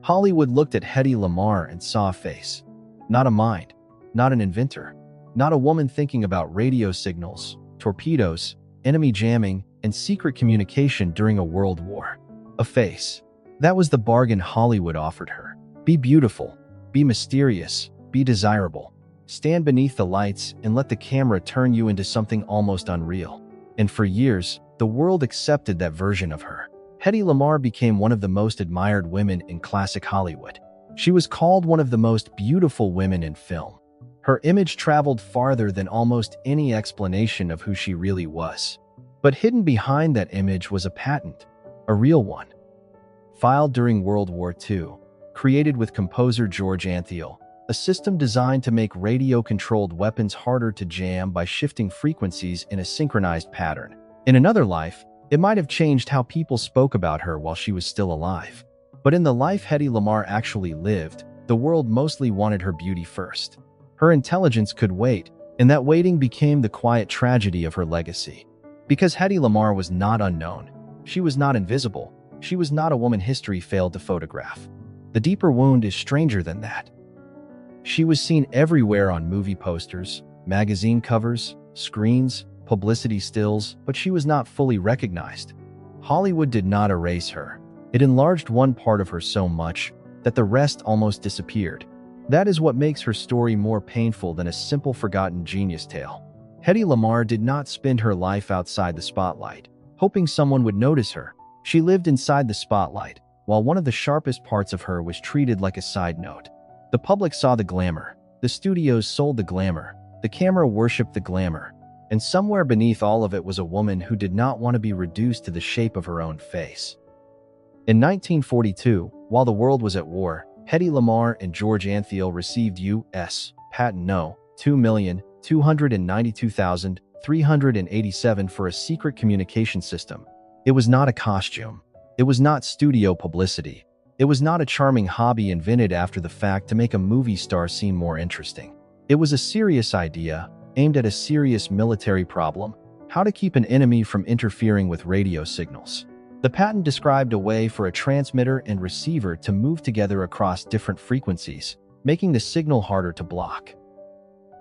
Hollywood looked at Hedy Lamarr and saw a face. Not a mind, not an inventor, not a woman thinking about radio signals, torpedoes, enemy jamming, and secret communication during a world war. A face. That was the bargain Hollywood offered her. Be beautiful, be mysterious, be desirable. Stand beneath the lights and let the camera turn you into something almost unreal. And for years, the world accepted that version of her. Hedy Lamarr became one of the most admired women in classic Hollywood. She was called one of the most beautiful women in film. Her image traveled farther than almost any explanation of who she really was. But hidden behind that image was a patent, a real one. Filed during World War II, created with composer George Antheil, a system designed to make radio-controlled weapons harder to jam by shifting frequencies in a synchronized pattern. In another life, it might have changed how people spoke about her while she was still alive. But in the life Hedy Lamarr actually lived, the world mostly wanted her beauty first. Her intelligence could wait, and that waiting became the quiet tragedy of her legacy. Because Hedy Lamarr was not unknown, she was not invisible, she was not a woman history failed to photograph. The deeper wound is stranger than that. She was seen everywhere on movie posters, magazine covers, screens, publicity stills, but she was not fully recognized. Hollywood did not erase her. It enlarged one part of her so much that the rest almost disappeared. That is what makes her story more painful than a simple forgotten genius tale. Hedy Lamarr did not spend her life outside the spotlight, hoping someone would notice her. She lived inside the spotlight, while one of the sharpest parts of her was treated like a side note. The public saw the glamour, the studios sold the glamour, the camera worshipped the glamour, and somewhere beneath all of it was a woman who did not want to be reduced to the shape of her own face. In 1942, while the world was at war, Hedy Lamarr and George Antheil received U.S. Patent No. 2,292,387 for a secret communication system. It was not a costume. It was not studio publicity. It was not a charming hobby invented after the fact to make a movie star seem more interesting. It was a serious idea, aimed at a serious military problem: how to keep an enemy from interfering with radio signals. The patent described a way for a transmitter and receiver to move together across different frequencies, making the signal harder to block.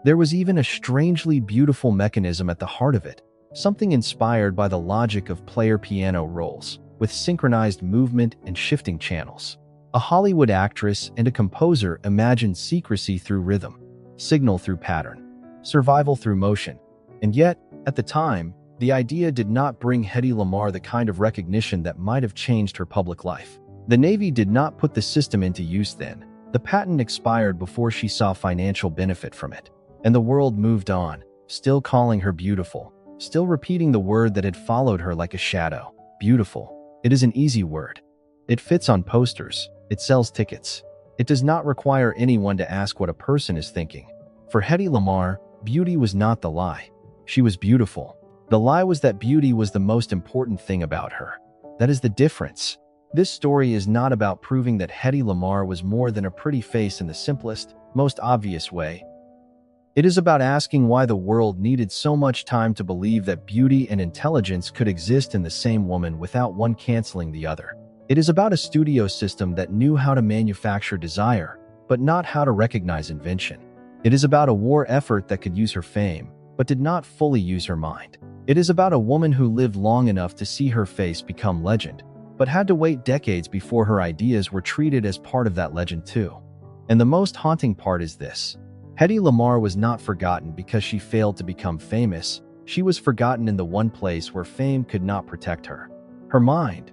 There was even a strangely beautiful mechanism at the heart of it, something inspired by the logic of player piano rolls, with synchronized movement and shifting channels. A Hollywood actress and a composer imagined secrecy through rhythm, signal through pattern, survival through motion. And yet, at the time, the idea did not bring Hedy Lamarr the kind of recognition that might have changed her public life. The Navy did not put the system into use then. The patent expired before she saw financial benefit from it. And the world moved on, still calling her beautiful, still repeating the word that had followed her like a shadow. Beautiful. It is an easy word. It fits on posters. It sells tickets. It does not require anyone to ask what a person is thinking. For Hedy Lamarr, beauty was not the lie. She was beautiful. The lie was that beauty was the most important thing about her. That is the difference. This story is not about proving that Hedy Lamarr was more than a pretty face in the simplest, most obvious way. It is about asking why the world needed so much time to believe that beauty and intelligence could exist in the same woman without one canceling the other. It is about a studio system that knew how to manufacture desire, but not how to recognize invention. It is about a war effort that could use her fame, but did not fully use her mind. It is about a woman who lived long enough to see her face become legend, but had to wait decades before her ideas were treated as part of that legend too. And the most haunting part is this. Hedy Lamarr was not forgotten because she failed to become famous. She was forgotten in the one place where fame could not protect her: her mind.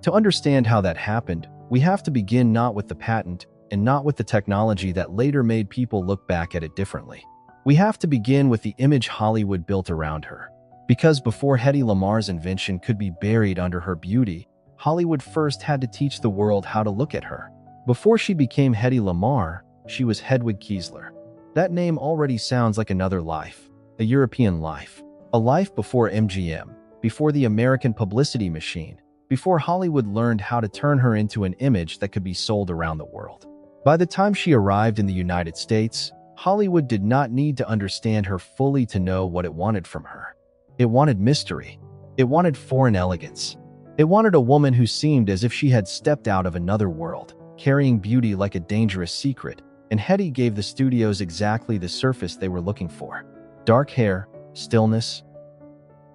To understand how that happened, we have to begin not with the patent and not with the technology that later made people look back at it differently. We have to begin with the image Hollywood built around her. Because before Hedy Lamarr's invention could be buried under her beauty, Hollywood first had to teach the world how to look at her. Before she became Hedy Lamarr, she was Hedwig Kiesler. That name already sounds like another life, a European life, a life before MGM, before the American publicity machine, before Hollywood learned how to turn her into an image that could be sold around the world. By the time she arrived in the United States, Hollywood did not need to understand her fully to know what it wanted from her. It wanted mystery. It wanted foreign elegance. It wanted a woman who seemed as if she had stepped out of another world. carrying beauty like a dangerous secret, and Hedy gave the studios exactly the surface they were looking for. Dark hair, stillness,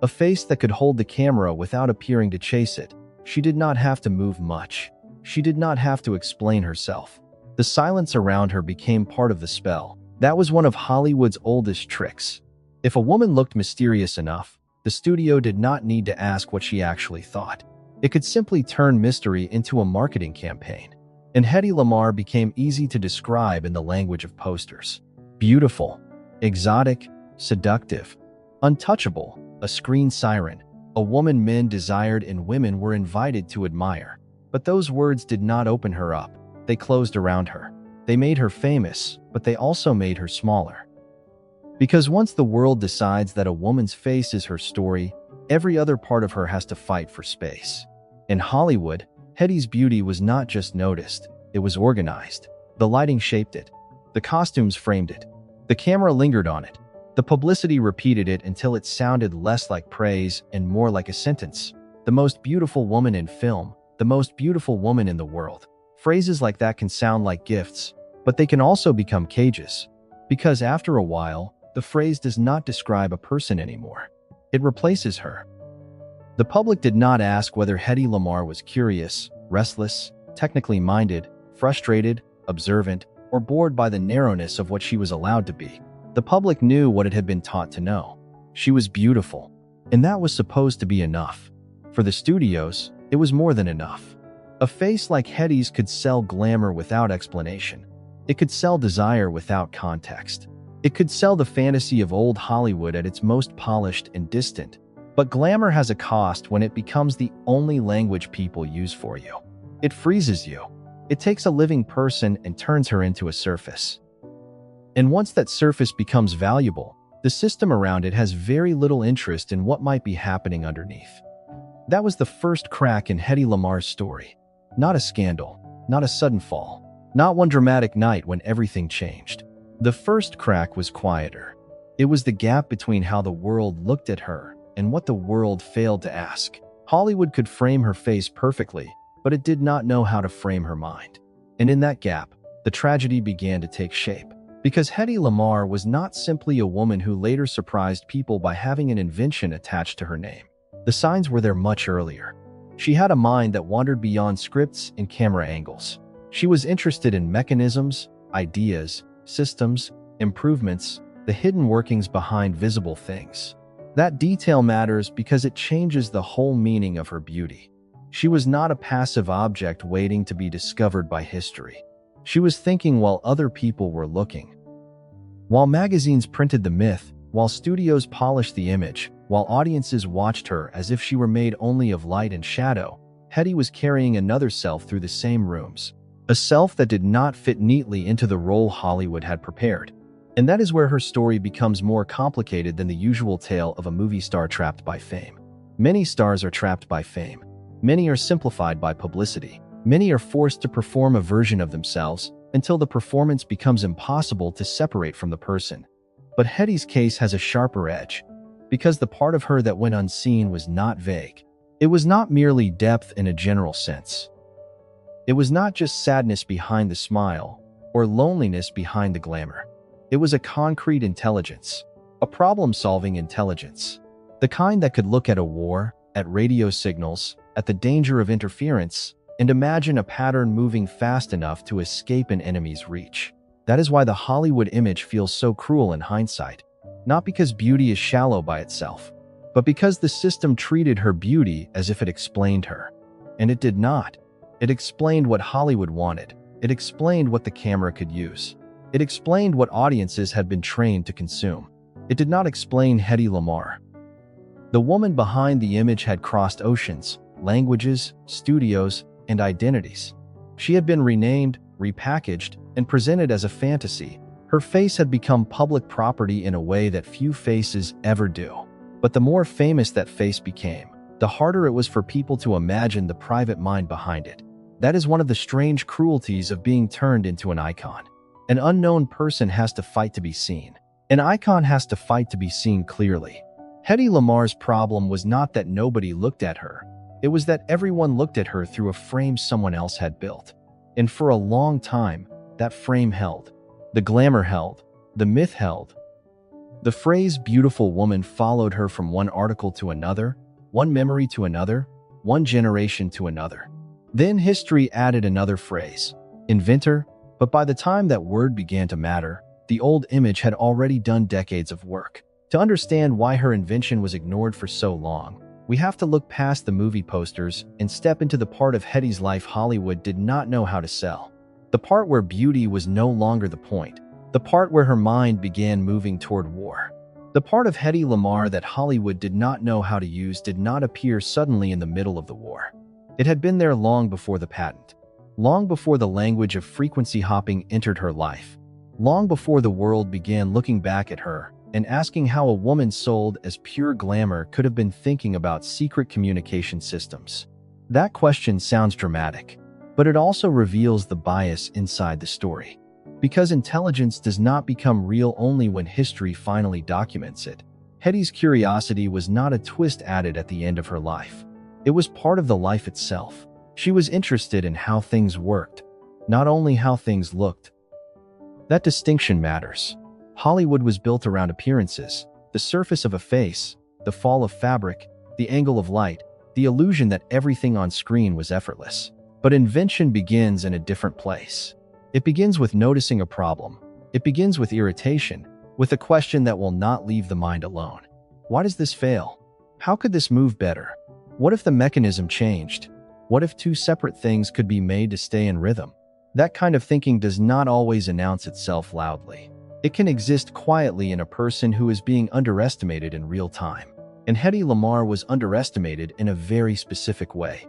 a face that could hold the camera without appearing to chase it. She did not have to move much. She did not have to explain herself. The silence around her became part of the spell. That was one of Hollywood's oldest tricks. If a woman looked mysterious enough, the studio did not need to ask what she actually thought. It could simply turn mystery into a marketing campaign. And Hedy Lamarr became easy to describe in the language of posters. Beautiful, exotic, seductive, untouchable, a screen siren, a woman men desired and women were invited to admire. But those words did not open her up. They closed around her. They made her famous, but they also made her smaller. Because once the world decides that a woman's face is her story, every other part of her has to fight for space. In Hollywood, Hedy's beauty was not just noticed, it was organized. The lighting shaped it. The costumes framed it. The camera lingered on it. The publicity repeated it until it sounded less like praise and more like a sentence. The most beautiful woman in film, the most beautiful woman in the world. Phrases like that can sound like gifts, but they can also become cages. Because after a while, the phrase does not describe a person anymore. It replaces her. The public did not ask whether Hedy Lamarr was curious, restless, technically minded, frustrated, observant, or bored by the narrowness of what she was allowed to be. The public knew what it had been taught to know. She was beautiful, and that was supposed to be enough. For the studios, it was more than enough. A face like Hedy's could sell glamour without explanation. It could sell desire without context. It could sell the fantasy of old Hollywood at its most polished and distant. But glamour has a cost when it becomes the only language people use for you. It freezes you. It takes a living person and turns her into a surface. And once that surface becomes valuable, the system around it has very little interest in what might be happening underneath. That was the first crack in Hedy Lamarr's story. Not a scandal, not a sudden fall, not one dramatic night when everything changed. The first crack was quieter. It was the gap between how the world looked at her and what the world failed to ask. Hollywood could frame her face perfectly, but it did not know how to frame her mind. And in that gap, the tragedy began to take shape. Because Hedy Lamarr was not simply a woman who later surprised people by having an invention attached to her name. The signs were there much earlier. She had a mind that wandered beyond scripts and camera angles. She was interested in mechanisms, ideas, systems, improvements, the hidden workings behind visible things. That detail matters because it changes the whole meaning of her beauty. She was not a passive object waiting to be discovered by history. She was thinking while other people were looking. While magazines printed the myth, while studios polished the image, while audiences watched her as if she were made only of light and shadow, Hedy was carrying another self through the same rooms. A self that did not fit neatly into the role Hollywood had prepared. And that is where her story becomes more complicated than the usual tale of a movie star trapped by fame. Many stars are trapped by fame. Many are simplified by publicity. Many are forced to perform a version of themselves until the performance becomes impossible to separate from the person. But Hedy's case has a sharper edge, because the part of her that went unseen was not vague. It was not merely depth in a general sense. It was not just sadness behind the smile, or loneliness behind the glamour. It was a concrete intelligence, a problem-solving intelligence. The kind that could look at a war, at radio signals, at the danger of interference, and imagine a pattern moving fast enough to escape an enemy's reach. That is why the Hollywood image feels so cruel in hindsight. Not because beauty is shallow by itself, but because the system treated her beauty as if it explained her. And it did not. It explained what Hollywood wanted. It explained what the camera could use. It explained what audiences had been trained to consume. It did not explain Hedy Lamarr. The woman behind the image had crossed oceans, languages, studios, and identities. She had been renamed, repackaged, and presented as a fantasy. Her face had become public property in a way that few faces ever do. But the more famous that face became, the harder it was for people to imagine the private mind behind it. That is one of the strange cruelties of being turned into an icon. An unknown person has to fight to be seen. An icon has to fight to be seen clearly. Hedy Lamarr's problem was not that nobody looked at her. It was that everyone looked at her through a frame someone else had built. And for a long time, that frame held. The glamour held. The myth held. The phrase beautiful woman followed her from one article to another, one memory to another, one generation to another. Then history added another phrase, inventor, but by the time that word began to matter, the old image had already done decades of work. To understand why her invention was ignored for so long, we have to look past the movie posters and step into the part of Hedy's life Hollywood did not know how to sell. The part where beauty was no longer the point. The part where her mind began moving toward war. The part of Hedy Lamarr that Hollywood did not know how to use did not appear suddenly in the middle of the war. It had been there long before the patent. Long before the language of frequency hopping entered her life. Long before the world began looking back at her and asking how a woman sold as pure glamour could have been thinking about secret communication systems. That question sounds dramatic, but it also reveals the bias inside the story. Because intelligence does not become real only when history finally documents it. Hedy's curiosity was not a twist added at the end of her life. It was part of the life itself. She was interested in how things worked, not only how things looked. That distinction matters. Hollywood was built around appearances, the surface of a face, the fall of fabric, the angle of light, the illusion that everything on screen was effortless. But invention begins in a different place. It begins with noticing a problem. It begins with irritation, with a question that will not leave the mind alone. Why does this fail? How could this move better? What if the mechanism changed? What if two separate things could be made to stay in rhythm? That kind of thinking does not always announce itself loudly. It can exist quietly in a person who is being underestimated in real time. And Hedy Lamarr was underestimated in a very specific way.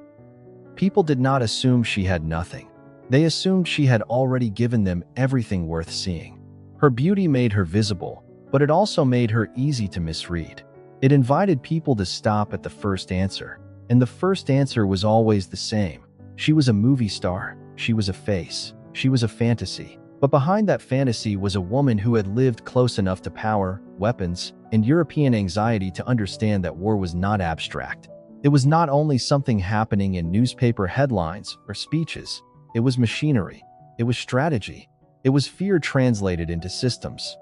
People did not assume she had nothing. They assumed she had already given them everything worth seeing. Her beauty made her visible, but it also made her easy to misread. It invited people to stop at the first answer, and the first answer was always the same. She was a movie star, she was a face, she was a fantasy. But behind that fantasy was a woman who had lived close enough to power, weapons, and European anxiety to understand that war was not abstract. It was not only something happening in newspaper headlines or speeches. It was machinery. It was strategy. It was fear translated into systems.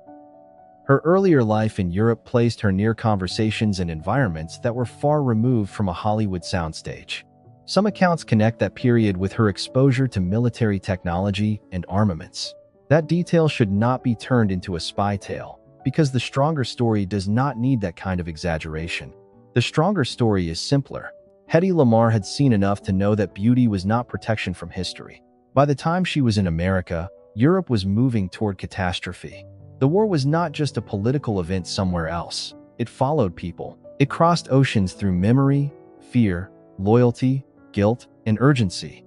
Her earlier life in Europe placed her near conversations and environments that were far removed from a Hollywood soundstage. Some accounts connect that period with her exposure to military technology and armaments. That detail should not be turned into a spy tale, because the stronger story does not need that kind of exaggeration. The stronger story is simpler. Hedy Lamarr had seen enough to know that beauty was not protection from history. By the time she was in America, Europe was moving toward catastrophe. The war was not just a political event somewhere else. It followed people. It crossed oceans through memory, fear, loyalty, guilt, and urgency.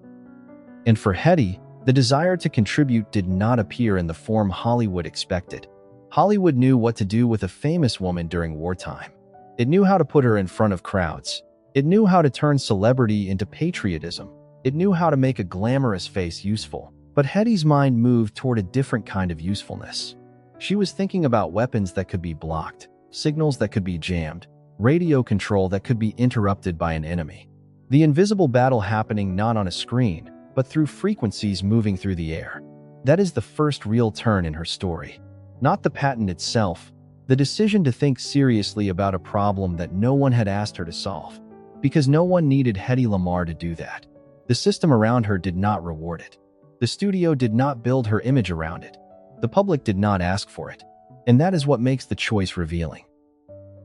And for Hedy, the desire to contribute did not appear in the form Hollywood expected. Hollywood knew what to do with a famous woman during wartime. It knew how to put her in front of crowds. It knew how to turn celebrity into patriotism. It knew how to make a glamorous face useful. But Hedy's mind moved toward a different kind of usefulness. She was thinking about weapons that could be blocked, signals that could be jammed, radio control that could be interrupted by an enemy. The invisible battle happening not on a screen, but through frequencies moving through the air. That is the first real turn in her story. Not the patent itself, the decision to think seriously about a problem that no one had asked her to solve. Because no one needed Hedy Lamarr to do that. The system around her did not reward it. The studio did not build her image around it. The public did not ask for it. And that is what makes the choice revealing.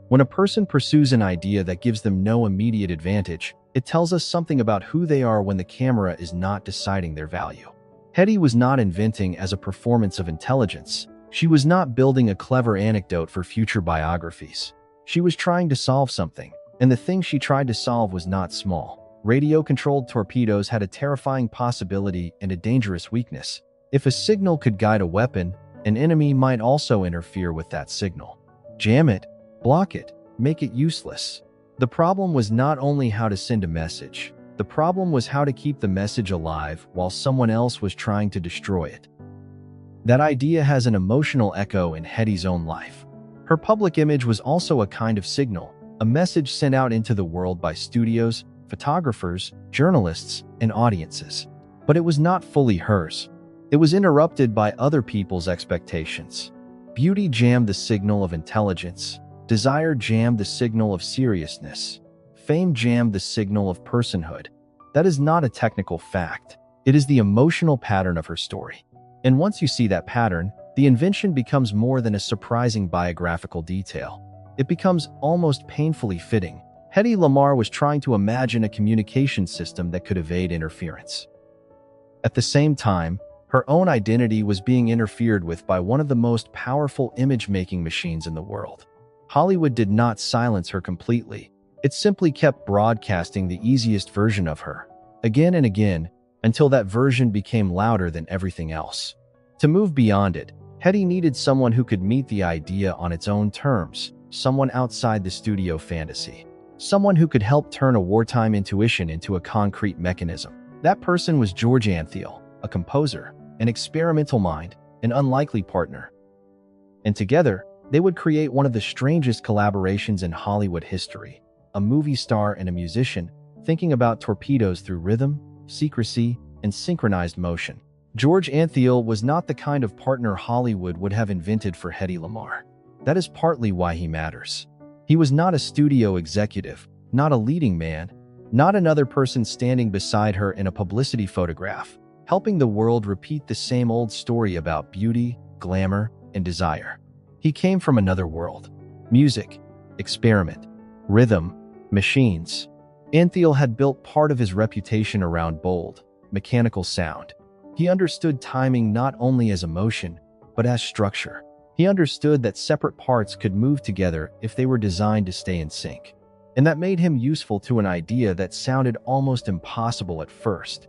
When a person pursues an idea that gives them no immediate advantage, it tells us something about who they are when the camera is not deciding their value. Hedy was not inventing as a performance of intelligence. She was not building a clever anecdote for future biographies. She was trying to solve something, and the thing she tried to solve was not small. Radio-controlled torpedoes had a terrifying possibility and a dangerous weakness. If a signal could guide a weapon, an enemy might also interfere with that signal. Jam it, block it, make it useless. The problem was not only how to send a message. The problem was how to keep the message alive while someone else was trying to destroy it. That idea has an emotional echo in Hedy's own life. Her public image was also a kind of signal, a message sent out into the world by studios, photographers, journalists, and audiences. But it was not fully hers. It was interrupted by other people's expectations. Beauty jammed the signal of intelligence. Desire jammed the signal of seriousness. Fame jammed the signal of personhood. That is not a technical fact. It is the emotional pattern of her story. And once you see that pattern, the invention becomes more than a surprising biographical detail. It becomes almost painfully fitting. Hedy Lamarr was trying to imagine a communication system that could evade interference. At the same time, her own identity was being interfered with by one of the most powerful image-making machines in the world. Hollywood did not silence her completely. It simply kept broadcasting the easiest version of her, again and again, until that version became louder than everything else. To move beyond it, Hedy needed someone who could meet the idea on its own terms, someone outside the studio fantasy, someone who could help turn a wartime intuition into a concrete mechanism. That person was George Antheil, a composer, an experimental mind, an unlikely partner. And together, they would create one of the strangest collaborations in Hollywood history, a movie star and a musician thinking about torpedoes through rhythm, secrecy, and synchronized motion. George Antheil was not the kind of partner Hollywood would have invented for Hedy Lamarr. That is partly why he matters. He was not a studio executive, not a leading man, not another person standing beside her in a publicity photograph, helping the world repeat the same old story about beauty, glamour, and desire. He came from another world. Music, experiment, rhythm, machines. Antheil had built part of his reputation around bold, mechanical sound. He understood timing not only as emotion, but as structure. He understood that separate parts could move together if they were designed to stay in sync. And that made him useful to an idea that sounded almost impossible at first.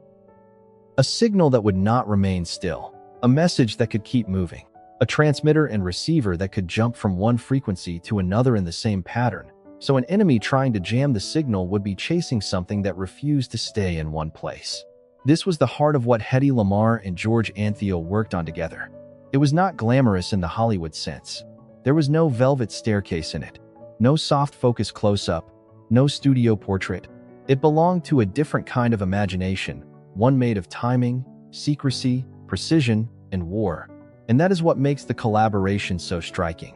A signal that would not remain still. A message that could keep moving. A transmitter and receiver that could jump from one frequency to another in the same pattern. So an enemy trying to jam the signal would be chasing something that refused to stay in one place. This was the heart of what Hedy Lamarr and George Antheil worked on together. It was not glamorous in the Hollywood sense. There was no velvet staircase in it, no soft focus close-up, no studio portrait. It belonged to a different kind of imagination, one made of timing, secrecy, precision, and war. And that is what makes the collaboration so striking.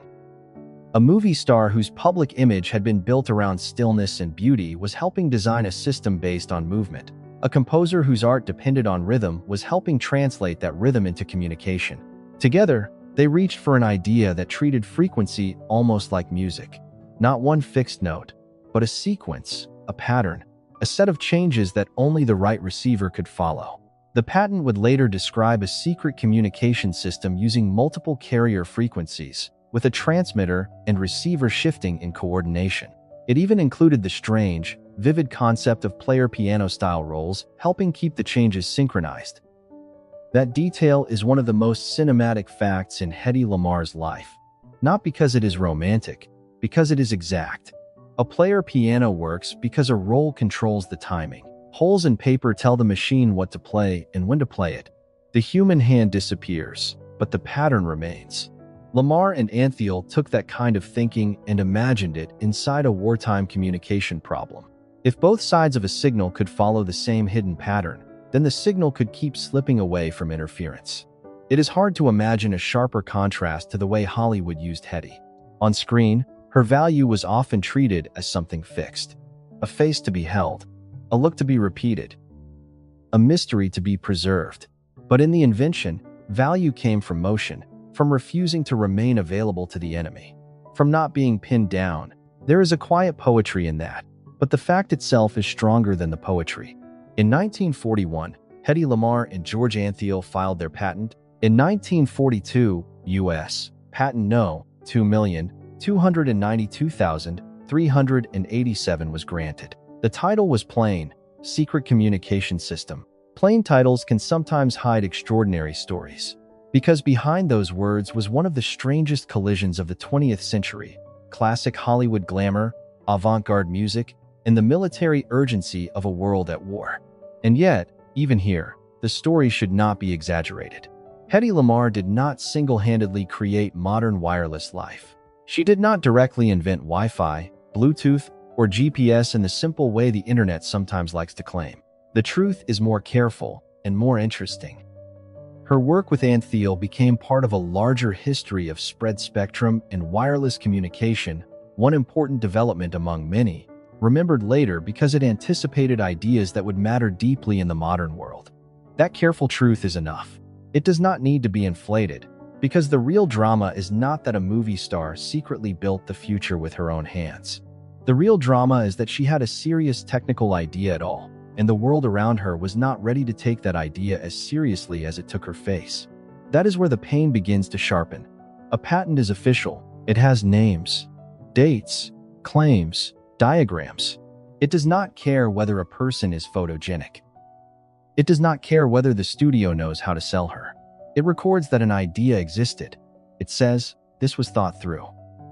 A movie star whose public image had been built around stillness and beauty was helping design a system based on movement. A composer whose art depended on rhythm was helping translate that rhythm into communication. Together, they reached for an idea that treated frequency almost like music. Not one fixed note, but a sequence, a pattern, a set of changes that only the right receiver could follow. The patent would later describe a secret communication system using multiple carrier frequencies, with a transmitter and receiver shifting in coordination. It even included the strange, vivid concept of player piano-style rolls, helping keep the changes synchronized. That detail is one of the most cinematic facts in Hedy Lamarr's life. Not because it is romantic, because it is exact. A player piano works because a roll controls the timing. Holes in paper tell the machine what to play and when to play it. The human hand disappears, but the pattern remains. Lamarr and Antheil took that kind of thinking and imagined it inside a wartime communication problem. If both sides of a signal could follow the same hidden pattern, then the signal could keep slipping away from interference. It is hard to imagine a sharper contrast to the way Hollywood used Hedy. On screen, her value was often treated as something fixed. A face to be held, a look to be repeated, a mystery to be preserved. But in the invention, value came from motion, from refusing to remain available to the enemy, from not being pinned down. There is a quiet poetry in that, but the fact itself is stronger than the poetry. In 1941, Hedy Lamarr and George Antheil filed their patent. In 1942, U.S. Patent No. 2,292,387 was granted. The title was plain, Secret Communication System. Plain titles can sometimes hide extraordinary stories. Because behind those words was one of the strangest collisions of the 20th century: classic Hollywood glamour, avant-garde music, and the military urgency of a world at war. And yet, even here, the story should not be exaggerated. Hedy Lamarr did not single-handedly create modern wireless life. She did not directly invent Wi-Fi, Bluetooth, or GPS in the simple way the internet sometimes likes to claim. The truth is more careful, and more interesting. Her work with Antheil became part of a larger history of spread spectrum and wireless communication, one important development among many, remembered later because it anticipated ideas that would matter deeply in the modern world. That careful truth is enough. It does not need to be inflated, because the real drama is not that a movie star secretly built the future with her own hands. The real drama is that she had a serious technical idea at all, and the world around her was not ready to take that idea as seriously as it took her face. That is where the pain begins to sharpen. A patent is official. It has names, dates, claims, diagrams. It does not care whether a person is photogenic. It does not care whether the studio knows how to sell her. It records that an idea existed. It says, this was thought through.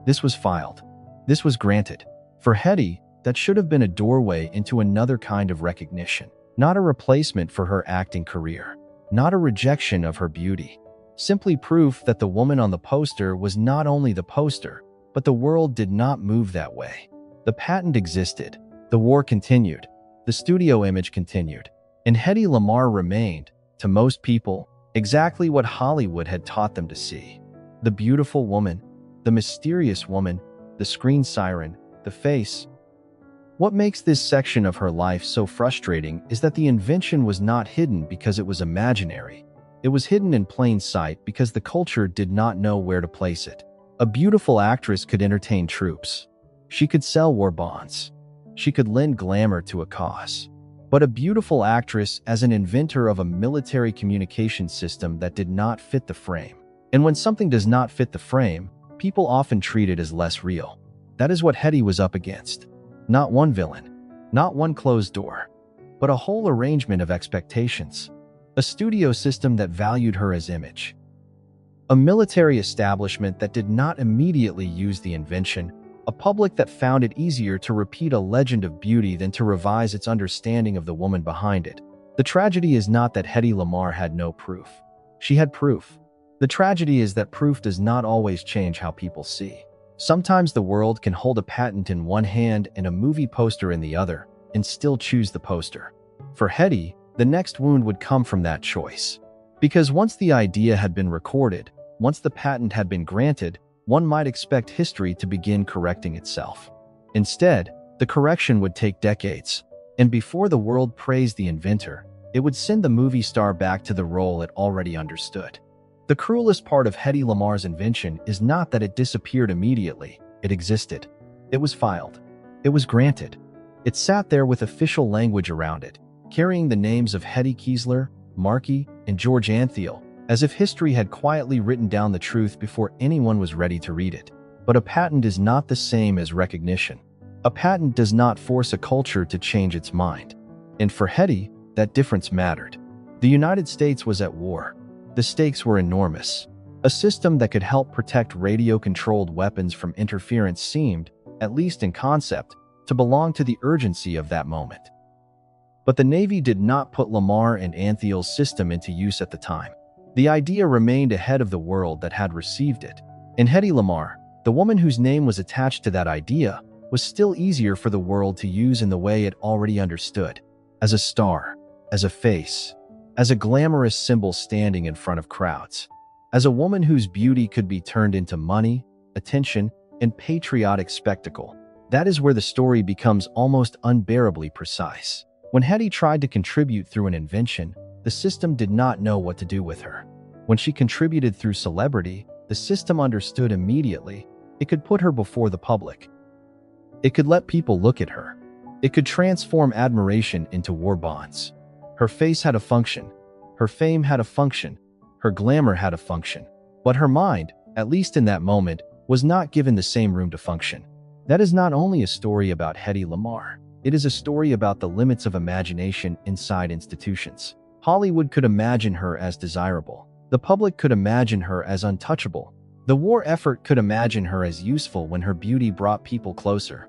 This was filed. This was granted. For Hedy, that should have been a doorway into another kind of recognition, not a replacement for her acting career, not a rejection of her beauty, simply proof that the woman on the poster was not only the poster, but the world did not move that way. The patent existed, the war continued, the studio image continued, and Hedy Lamarr remained, to most people, exactly what Hollywood had taught them to see. The beautiful woman, the mysterious woman, the screen siren, the face. What makes this section of her life so frustrating is that the invention was not hidden because it was imaginary. It was hidden in plain sight because the culture did not know where to place it. A beautiful actress could entertain troops. She could sell war bonds. She could lend glamour to a cause. But a beautiful actress as an inventor of a military communication system that did not fit the frame. And when something does not fit the frame, people often treat it as less real. That is what Hedy was up against. Not one villain, not one closed door, but a whole arrangement of expectations. A studio system that valued her as image. A military establishment that did not immediately use the invention. A public that found it easier to repeat a legend of beauty than to revise its understanding of the woman behind it. The tragedy is not that Hedy Lamarr had no proof. She had proof. The tragedy is that proof does not always change how people see. Sometimes the world can hold a patent in one hand and a movie poster in the other, and still choose the poster. For Hedy, the next wound would come from that choice. Because once the idea had been recorded, once the patent had been granted, one might expect history to begin correcting itself. Instead, the correction would take decades, and before the world praised the inventor, it would send the movie star back to the role it already understood. The cruelest part of Hedy Lamarr's invention is not that it disappeared immediately. It existed. It was filed. It was granted. It sat there with official language around it, carrying the names of Hedy Lamarr, Markey, and George Antheil, as if history had quietly written down the truth before anyone was ready to read it. But a patent is not the same as recognition. A patent does not force a culture to change its mind. And for Hedy, that difference mattered. The United States was at war. The stakes were enormous. A system that could help protect radio-controlled weapons from interference seemed, at least in concept, to belong to the urgency of that moment. But the Navy did not put Lamarr and Antheil's system into use at the time. The idea remained ahead of the world that had received it. And Hedy Lamarr, the woman whose name was attached to that idea, was still easier for the world to use in the way it already understood. As a star, as a face, as a glamorous symbol standing in front of crowds, as a woman whose beauty could be turned into money, attention, and patriotic spectacle. That is where the story becomes almost unbearably precise. When Hedy tried to contribute through an invention, the system did not know what to do with her. When she contributed through celebrity, the system understood immediately. It could put her before the public. It could let people look at her. It could transform admiration into war bonds. Her face had a function. Her fame had a function. Her glamour had a function. But her mind, at least in that moment, was not given the same room to function. That is not only a story about Hedy Lamarr. It is a story about the limits of imagination inside institutions. Hollywood could imagine her as desirable. The public could imagine her as untouchable. The war effort could imagine her as useful when her beauty brought people closer.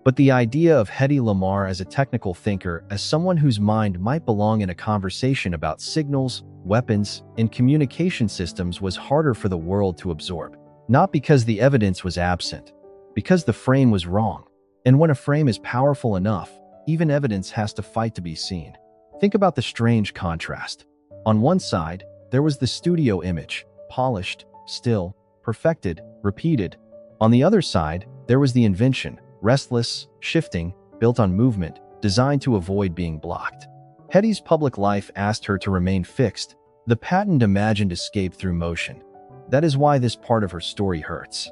But the idea of Hedy Lamarr as a technical thinker, as someone whose mind might belong in a conversation about signals, weapons, and communication systems was harder for the world to absorb. Not because the evidence was absent, because the frame was wrong. And when a frame is powerful enough, even evidence has to fight to be seen. Think about the strange contrast. On one side, there was the studio image, polished, still, perfected, repeated. On the other side, there was the invention, restless, shifting, built on movement, designed to avoid being blocked. Hedy's public life asked her to remain fixed. The patent imagined escape through motion. That is why this part of her story hurts.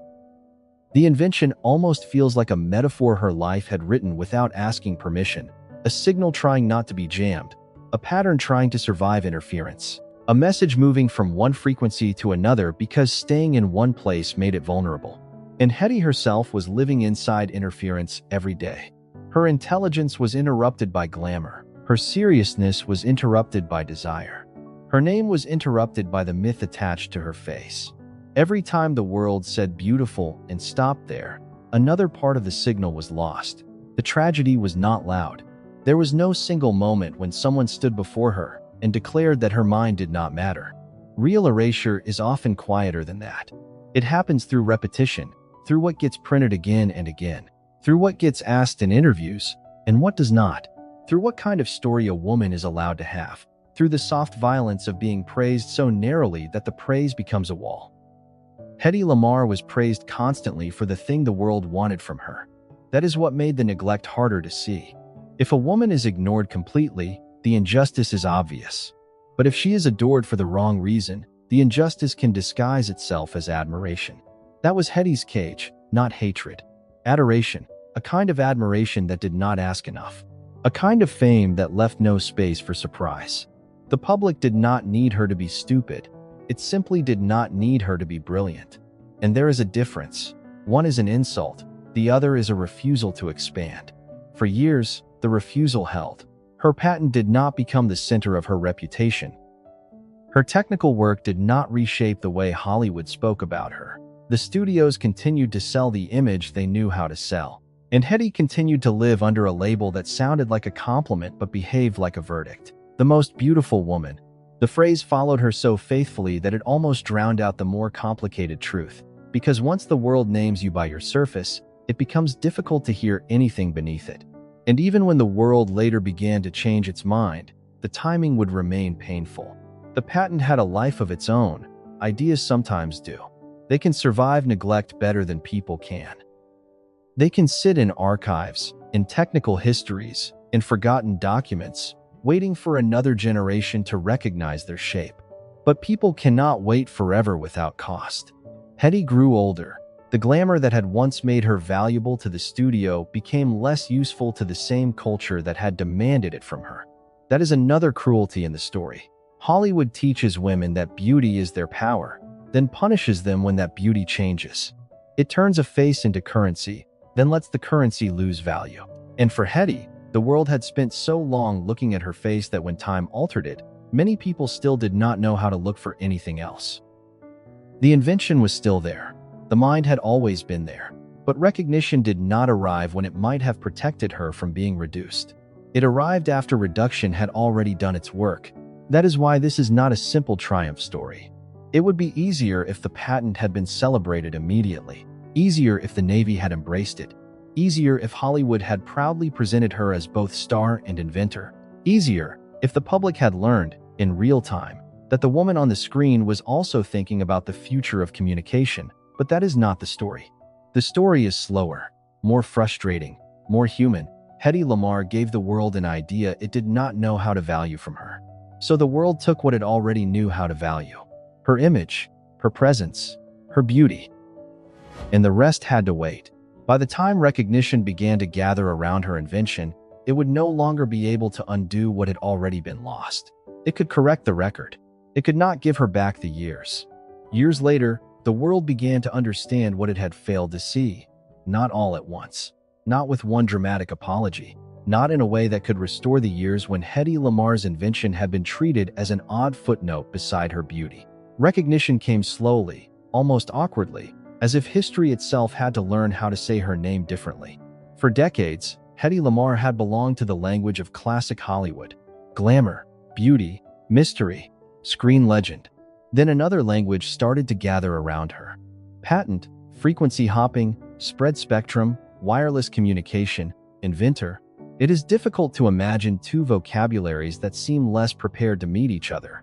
The invention almost feels like a metaphor her life had written without asking permission, a signal trying not to be jammed, a pattern trying to survive interference, a message moving from one frequency to another because staying in one place made it vulnerable. And Hedy herself was living inside interference every day. Her intelligence was interrupted by glamour. Her seriousness was interrupted by desire. Her name was interrupted by the myth attached to her face. Every time the world said beautiful and stopped there, another part of the signal was lost. The tragedy was not loud. There was no single moment when someone stood before her and declared that her mind did not matter. Real erasure is often quieter than that. It happens through repetition, through what gets printed again and again, through what gets asked in interviews and what does not, through what kind of story a woman is allowed to have, through the soft violence of being praised so narrowly that the praise becomes a wall. Hedy Lamarr was praised constantly for the thing the world wanted from her. That is what made the neglect harder to see. If a woman is ignored completely, the injustice is obvious. But if she is adored for the wrong reason, the injustice can disguise itself as admiration. That was Hedy's cage, not hatred. Adoration, a kind of admiration that did not ask enough. A kind of fame that left no space for surprise. The public did not need her to be stupid. It simply did not need her to be brilliant. And there is a difference. One is an insult. The other is a refusal to expand. For years, the refusal held. Her patent did not become the center of her reputation. Her technical work did not reshape the way Hollywood spoke about her. The studios continued to sell the image they knew how to sell. And Hedy continued to live under a label that sounded like a compliment but behaved like a verdict. The most beautiful woman. The phrase followed her so faithfully that it almost drowned out the more complicated truth. Because once the world names you by your surface, it becomes difficult to hear anything beneath it. And even when the world later began to change its mind, the timing would remain painful. The patent had a life of its own. Ideas sometimes do. They can survive neglect better than people can. They can sit in archives, in technical histories, in forgotten documents, waiting for another generation to recognize their shape. But people cannot wait forever without cost. Hedy grew older. The glamour that had once made her valuable to the studio became less useful to the same culture that had demanded it from her. That is another cruelty in the story. Hollywood teaches women that beauty is their power, then punishes them when that beauty changes. It turns a face into currency, then lets the currency lose value. And for Hedy, the world had spent so long looking at her face that when time altered it, many people still did not know how to look for anything else. The invention was still there. The mind had always been there. But recognition did not arrive when it might have protected her from being reduced. It arrived after reduction had already done its work. That is why this is not a simple triumph story. It would be easier if the patent had been celebrated immediately. Easier if the Navy had embraced it. Easier if Hollywood had proudly presented her as both star and inventor. Easier if the public had learned, in real time, that the woman on the screen was also thinking about the future of communication. But that is not the story. The story is slower, more frustrating, more human. Hedy Lamarr gave the world an idea it did not know how to value from her. So the world took what it already knew how to value. Her image, her presence, her beauty. And the rest had to wait. By the time recognition began to gather around her invention, it would no longer be able to undo what had already been lost. It could correct the record. It could not give her back the years. Years later, the world began to understand what it had failed to see. Not all at once. Not with one dramatic apology. Not in a way that could restore the years when Hedy Lamarr's invention had been treated as an odd footnote beside her beauty. Recognition came slowly, almost awkwardly, as if history itself had to learn how to say her name differently. For decades, Hedy Lamarr had belonged to the language of classic Hollywood. Glamour, beauty, mystery, screen legend. Then another language started to gather around her. Patent, frequency hopping, spread spectrum, wireless communication, inventor. It is difficult to imagine two vocabularies that seem less prepared to meet each other.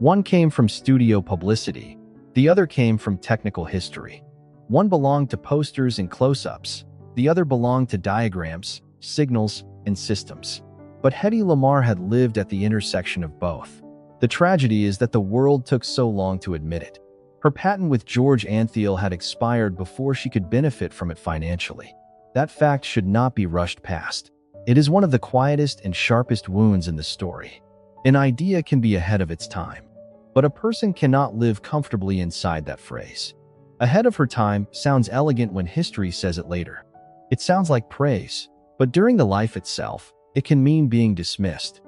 One came from studio publicity, the other came from technical history. One belonged to posters and close-ups, the other belonged to diagrams, signals, and systems. But Hedy Lamarr had lived at the intersection of both. The tragedy is that the world took so long to admit it. Her patent with George Antheil had expired before she could benefit from it financially. That fact should not be rushed past. It is one of the quietest and sharpest wounds in the story. An idea can be ahead of its time, but a person cannot live comfortably inside that phrase. Ahead of her time sounds elegant when history says it later. It sounds like praise, but during the life itself, it can mean being dismissed.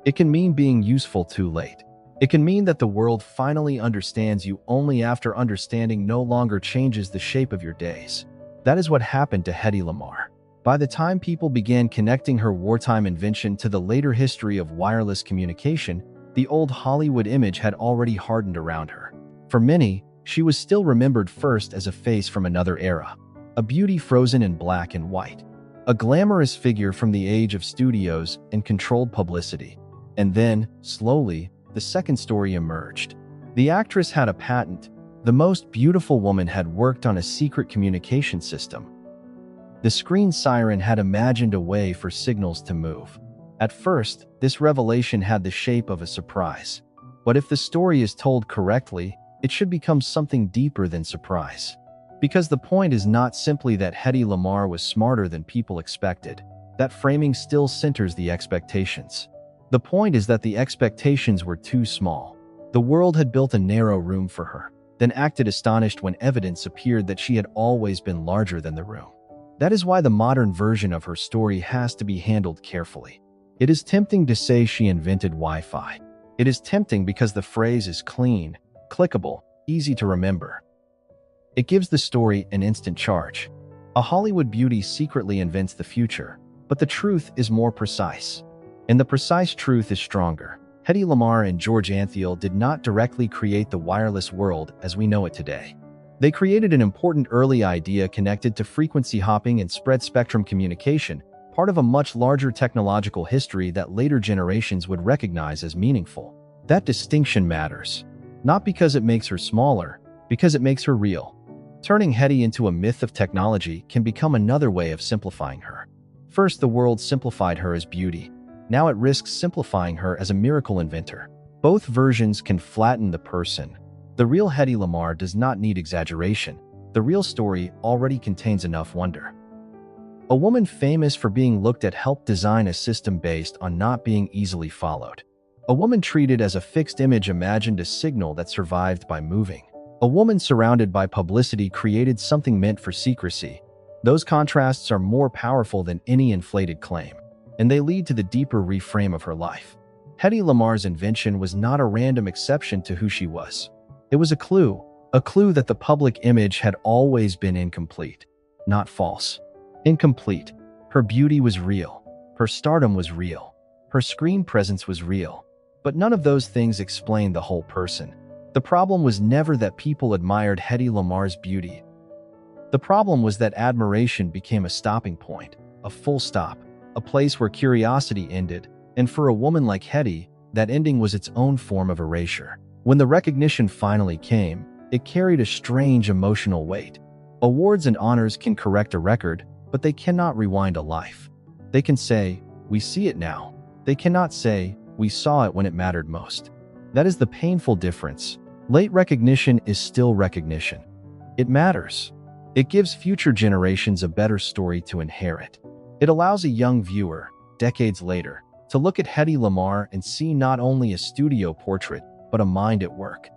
It can mean being useful too late. It can mean that the world finally understands you only after understanding no longer changes the shape of your days. That is what happened to Hedy Lamarr. By the time people began connecting her wartime invention to the later history of wireless communication, the old Hollywood image had already hardened around her. For many, she was still remembered first as a face from another era, a beauty frozen in black and white, a glamorous figure from the age of studios and controlled publicity. And then, slowly, the second story emerged. The actress had a patent. The most beautiful woman had worked on a secret communication system. The screen siren had imagined a way for signals to move. At first, this revelation had the shape of a surprise. But if the story is told correctly, it should become something deeper than surprise. Because the point is not simply that Hedy Lamarr was smarter than people expected. That framing still centers the expectations. The point is that the expectations were too small. The world had built a narrow room for her, then acted astonished when evidence appeared that she had always been larger than the room. That is why the modern version of her story has to be handled carefully. It is tempting to say she invented Wi-Fi. It is tempting because the phrase is clean, clickable, easy to remember. It gives the story an instant charge. A Hollywood beauty secretly invents the future, but the truth is more precise. And the precise truth is stronger. Hedy Lamarr and George Antheil did not directly create the wireless world as we know it today. They created an important early idea connected to frequency hopping and spread spectrum communication, part of a much larger technological history that later generations would recognize as meaningful. That distinction matters. Not because it makes her smaller, because it makes her real. Turning Hedy into a myth of technology can become another way of simplifying her. First, the world simplified her as beauty. Now it risks simplifying her as a miracle inventor. Both versions can flatten the person. The real Hedy Lamarr does not need exaggeration. The real story already contains enough wonder. A woman famous for being looked at helped design a system based on not being easily followed. A woman treated as a fixed image imagined a signal that survived by moving. A woman surrounded by publicity created something meant for secrecy. Those contrasts are more powerful than any inflated claim, and they lead to the deeper reframe of her life. Hedy Lamarr's invention was not a random exception to who she was. It was a clue that the public image had always been incomplete, not false. Incomplete. Her beauty was real. Her stardom was real. Her screen presence was real. But none of those things explained the whole person. The problem was never that people admired Hedy Lamarr's beauty. The problem was that admiration became a stopping point, a full stop, a place where curiosity ended, and for a woman like Hedy, that ending was its own form of erasure. When the recognition finally came, it carried a strange emotional weight. Awards and honors can correct a record, but they cannot rewind a life. They can say, "We see it now." They cannot say, "We saw it when it mattered most." That is the painful difference. Late recognition is still recognition. It matters. It gives future generations a better story to inherit. It allows a young viewer, decades later, to look at Hedy Lamarr and see not only a studio portrait, but a mind at work.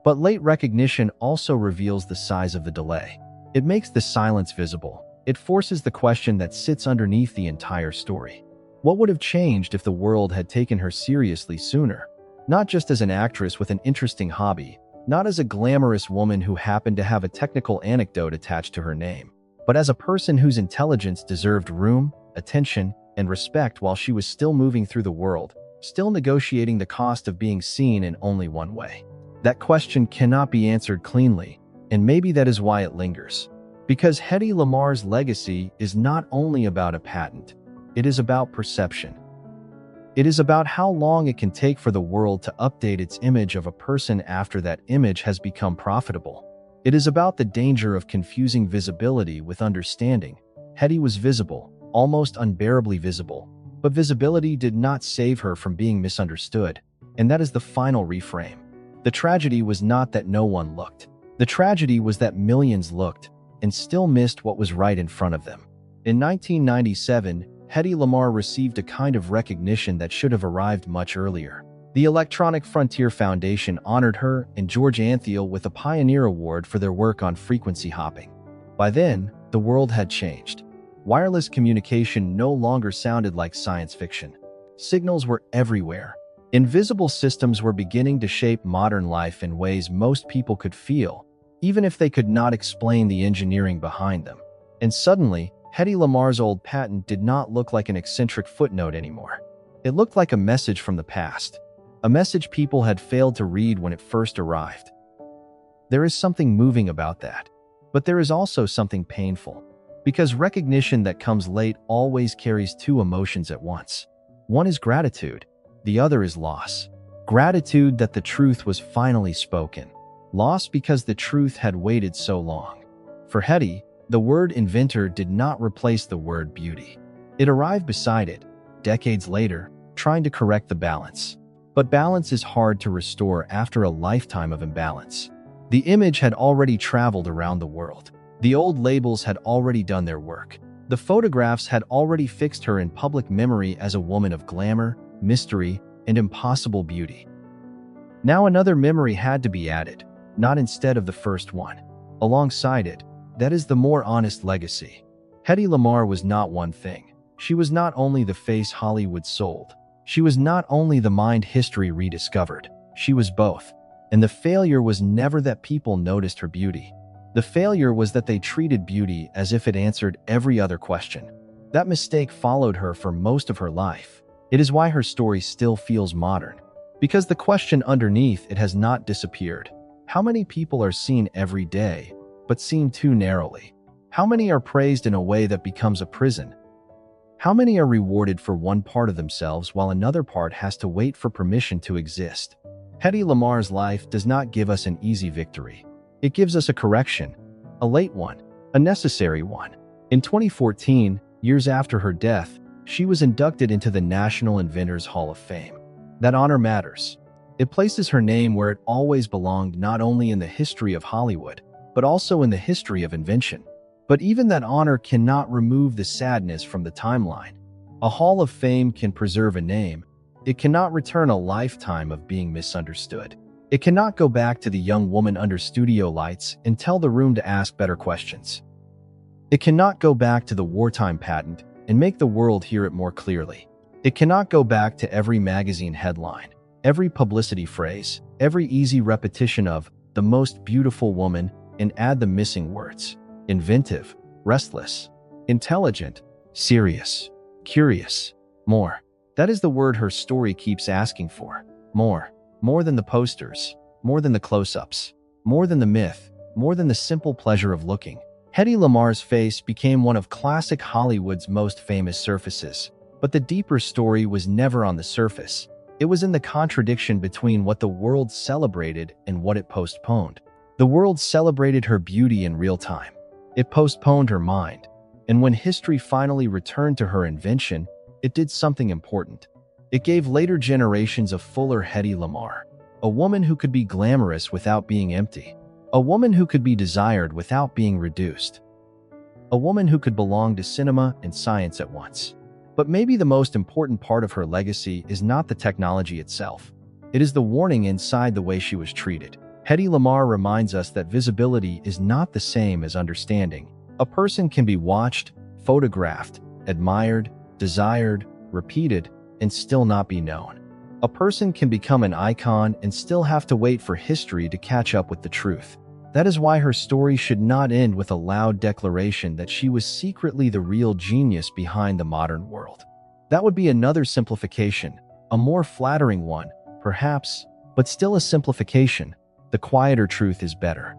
But late recognition also reveals the size of the delay. It makes the silence visible. It forces the question that sits underneath the entire story. What would have changed if the world had taken her seriously sooner? Not just as an actress with an interesting hobby, not as a glamorous woman who happened to have a technical anecdote attached to her name, but as a person whose intelligence deserved room, attention, and respect while she was still moving through the world, still negotiating the cost of being seen in only one way. That question cannot be answered cleanly, and maybe that is why it lingers. Because Hedy Lamarr's legacy is not only about a patent, it is about perception. It is about how long it can take for the world to update its image of a person after that image has become profitable. It is about the danger of confusing visibility with understanding. Hedy was visible, almost unbearably visible, but visibility did not save her from being misunderstood, and that is the final reframe. The tragedy was not that no one looked. The tragedy was that millions looked and still missed what was right in front of them. In 1997, Hedy Lamarr received a kind of recognition that should have arrived much earlier. The Electronic Frontier Foundation honored her and George Antheil with a Pioneer Award for their work on frequency hopping. By then, the world had changed. Wireless communication no longer sounded like science fiction. Signals were everywhere. Invisible systems were beginning to shape modern life in ways most people could feel, even if they could not explain the engineering behind them. And suddenly, Hedy Lamarr's old patent did not look like an eccentric footnote anymore. It looked like a message from the past, a message people had failed to read when it first arrived. There is something moving about that, but there is also something painful, because recognition that comes late always carries two emotions at once. One is gratitude, the other is loss. Gratitude that the truth was finally spoken. Loss because the truth had waited so long. For Hedy, the word inventor did not replace the word beauty. It arrived beside it, decades later, trying to correct the balance. But balance is hard to restore after a lifetime of imbalance. The image had already traveled around the world. The old labels had already done their work. The photographs had already fixed her in public memory as a woman of glamour, mystery, and impossible beauty. Now another memory had to be added, not instead of the first one. Alongside it, that is the more honest legacy. Hedy Lamarr was not one thing. She was not only the face Hollywood sold. She was not only the mind history rediscovered. She was both. And the failure was never that people noticed her beauty. The failure was that they treated beauty as if it answered every other question. That mistake followed her for most of her life. It is why her story still feels modern. Because the question underneath it has not disappeared. How many people are seen every day, but seen too narrowly? How many are praised in a way that becomes a prison? How many are rewarded for one part of themselves while another part has to wait for permission to exist? Hedy Lamarr's life does not give us an easy victory. It gives us a correction, a late one, a necessary one. In 2014, years after her death, she was inducted into the National Inventors Hall of Fame. That honor matters. It places her name where it always belonged, not only in the history of Hollywood, but also in the history of invention. But even that honor cannot remove the sadness from the timeline. A Hall of Fame can preserve a name. It cannot return a lifetime of being misunderstood. It cannot go back to the young woman under studio lights and tell the room to ask better questions. It cannot go back to the wartime patent and make the world hear it more clearly. It cannot go back to every magazine headline, every publicity phrase, every easy repetition of the most beautiful woman, and add the missing words: inventive, restless, intelligent, serious, curious, more. That is the word her story keeps asking for. More. More than the posters, more than the close-ups, more than the myth, more than the simple pleasure of looking. Hedy Lamarr's face became one of classic Hollywood's most famous surfaces. But the deeper story was never on the surface. It was in the contradiction between what the world celebrated and what it postponed. The world celebrated her beauty in real time. It postponed her mind. And when history finally returned to her invention, it did something important. It gave later generations a fuller Hedy Lamarr, a woman who could be glamorous without being empty, a woman who could be desired without being reduced, a woman who could belong to cinema and science at once. But maybe the most important part of her legacy is not the technology itself. It is the warning inside the way she was treated. Hedy Lamarr reminds us that visibility is not the same as understanding. A person can be watched, photographed, admired, desired, repeated, and still not be known. A person can become an icon and still have to wait for history to catch up with the truth. That is why her story should not end with a loud declaration that she was secretly the real genius behind the modern world. That would be another simplification, a more flattering one, perhaps, but still a simplification. The quieter truth is better.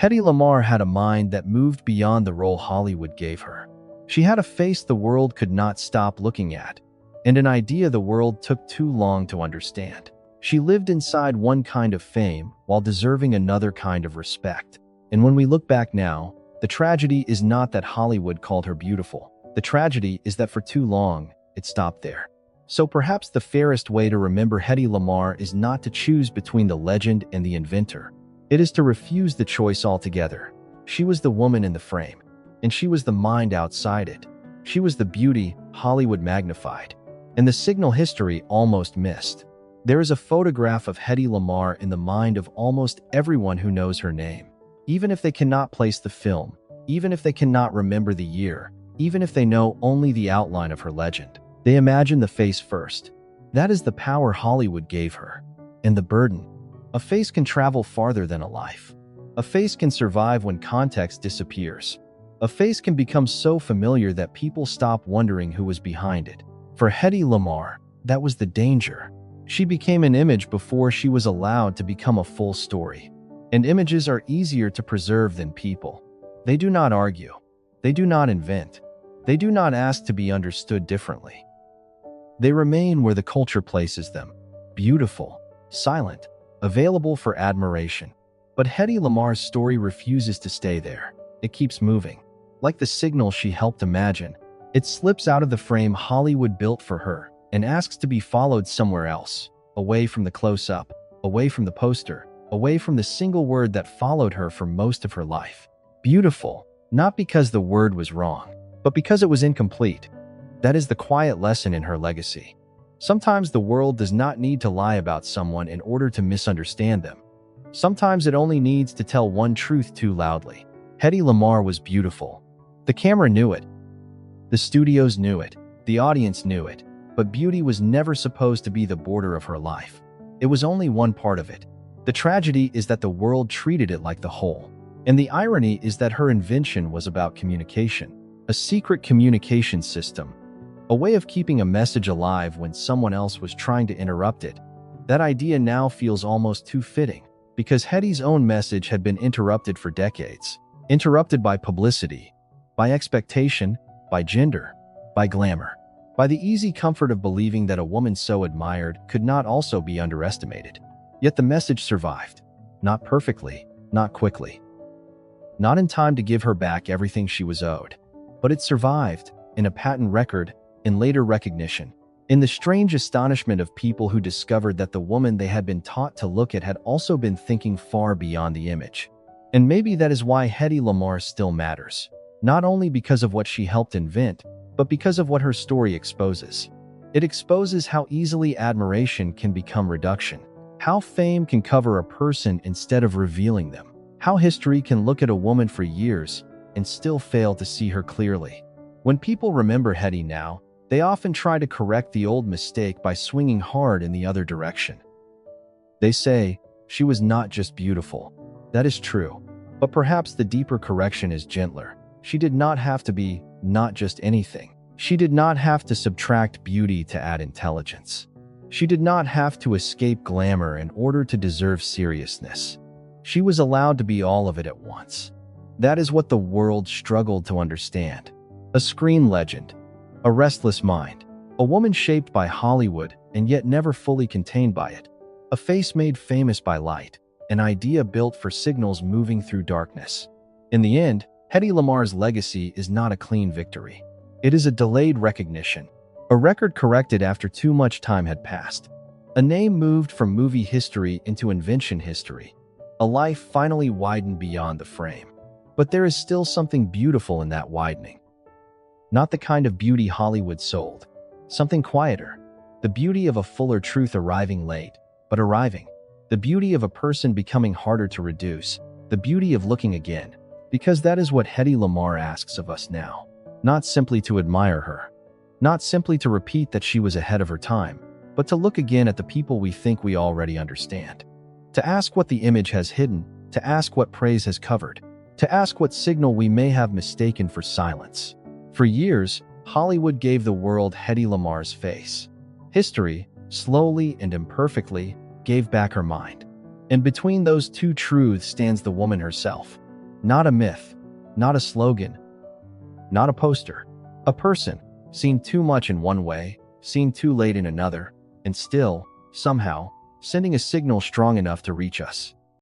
Hedy Lamarr had a mind that moved beyond the role Hollywood gave her. She had a face the world could not stop looking at, and an idea the world took too long to understand. She lived inside one kind of fame while deserving another kind of respect. And when we look back now, the tragedy is not that Hollywood called her beautiful. The tragedy is that for too long, it stopped there. So perhaps the fairest way to remember Hedy Lamarr is not to choose between the legend and the inventor. It is to refuse the choice altogether. She was the woman in the frame, and she was the mind outside it. She was the beauty Hollywood magnified, and the signal history almost missed. There is a photograph of Hedy Lamarr in the mind of almost everyone who knows her name. Even if they cannot place the film, even if they cannot remember the year, even if they know only the outline of her legend, they imagine the face first. That is the power Hollywood gave her. And the burden. A face can travel farther than a life. A face can survive when context disappears. A face can become so familiar that people stop wondering who was behind it. For Hedy Lamarr, that was the danger. She became an image before she was allowed to become a full story. And images are easier to preserve than people. They do not argue. They do not invent. They do not ask to be understood differently. They remain where the culture places them. Beautiful, silent, available for admiration. But Hedy Lamarr's story refuses to stay there. It keeps moving. Like the signal she helped imagine, it slips out of the frame Hollywood built for her and asks to be followed somewhere else, away from the close-up, away from the poster, away from the single word that followed her for most of her life. Beautiful, not because the word was wrong, but because it was incomplete. That is the quiet lesson in her legacy. Sometimes the world does not need to lie about someone in order to misunderstand them. Sometimes it only needs to tell one truth too loudly. Hedy Lamarr was beautiful. The camera knew it. The studios knew it. The audience knew it. But beauty was never supposed to be the border of her life. It was only one part of it. The tragedy is that the world treated it like the whole. And the irony is that her invention was about communication. A secret communication system. A way of keeping a message alive when someone else was trying to interrupt it. That idea now feels almost too fitting, because Hedy's own message had been interrupted for decades. Interrupted by publicity, by expectation, by gender, by glamour, by the easy comfort of believing that a woman so admired could not also be underestimated. Yet the message survived. Not perfectly, not quickly. Not in time to give her back everything she was owed. But it survived, in a patent record, in later recognition, in the strange astonishment of people who discovered that the woman they had been taught to look at had also been thinking far beyond the image. And maybe that is why Hedy Lamarr still matters, not only because of what she helped invent, but because of what her story exposes. It exposes how easily admiration can become reduction, how fame can cover a person instead of revealing them, how history can look at a woman for years and still fail to see her clearly. When people remember Hedy now, they often try to correct the old mistake by swinging hard in the other direction. They say, she was not just beautiful. That is true. But perhaps the deeper correction is gentler. She did not have to be not just anything. She did not have to subtract beauty to add intelligence. She did not have to escape glamour in order to deserve seriousness. She was allowed to be all of it at once. That is what the world struggled to understand. A screen legend. A restless mind. A woman shaped by Hollywood and yet never fully contained by it. A face made famous by light. An idea built for signals moving through darkness. In the end, Hedy Lamarr's legacy is not a clean victory. It is a delayed recognition. A record corrected after too much time had passed. A name moved from movie history into invention history. A life finally widened beyond the frame. But there is still something beautiful in that widening. Not the kind of beauty Hollywood sold. Something quieter. The beauty of a fuller truth arriving late, but arriving. The beauty of a person becoming harder to reduce. The beauty of looking again. Because that is what Hedy Lamarr asks of us now. Not simply to admire her. Not simply to repeat that she was ahead of her time, but to look again at the people we think we already understand. To ask what the image has hidden, to ask what praise has covered, to ask what signal we may have mistaken for silence. For years, Hollywood gave the world Hedy Lamarr's face. History, slowly and imperfectly, gave back her mind. And between those two truths stands the woman herself. Not a myth, not a slogan, not a poster. A person, seen too much in one way, seen too late in another, and still, somehow, sending a signal strong enough to reach us.